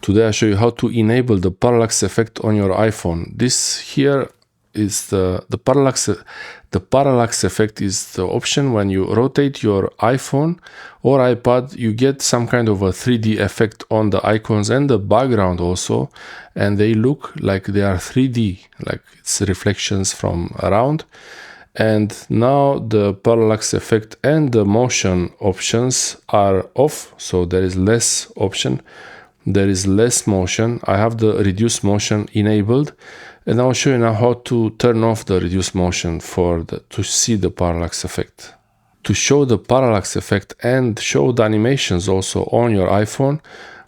Today I show you how to enable the parallax effect on your iPhone. This here is the parallax. The parallax effect is the option when you rotate your iPhone or iPad, you get some kind of a 3D effect on the icons and the background also, and they look like they are 3D, like it's reflections from around. And now the parallax effect and the motion options are off, so there is less option. There is less motion. I have the reduce motion enabled, and I'll show you now how to turn off the reduce motion to see the parallax effect. To show the parallax effect and show the animations also on your iPhone,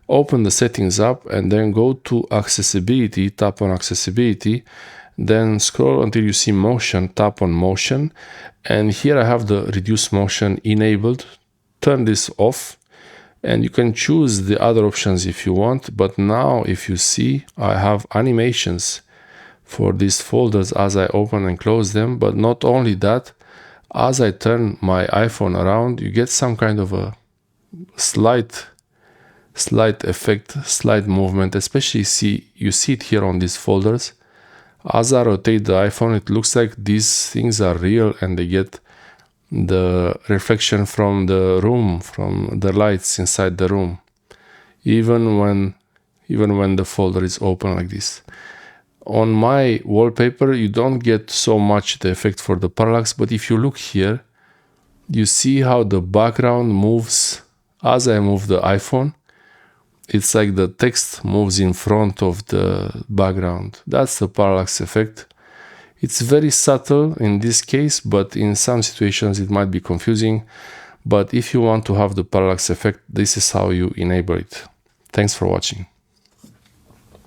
open the settings app and then go to accessibility, tap on accessibility, then scroll until you see motion, tap on motion, and here I have the reduce motion enabled. Turn this off. And you can choose the other options if you want, but now if you see, I have animations for these folders as I open and close them. But not only that, as I turn my iPhone around, you get some kind of a slight effect, slight movement, especially you see it here on these folders. As I rotate the iPhone, it looks like these things are real and they get the reflection from the room, from the lights inside the room, even when the folder is open like this. On my wallpaper, you don't get so much the effect for the parallax, but if you look here, you see how the background moves as I move the iPhone. It's like the text moves in front of the background. That's the parallax effect. It's very subtle in this case, but in some situations it might be confusing. But if you want to have the parallax effect, this is how you enable it. Thanks for watching.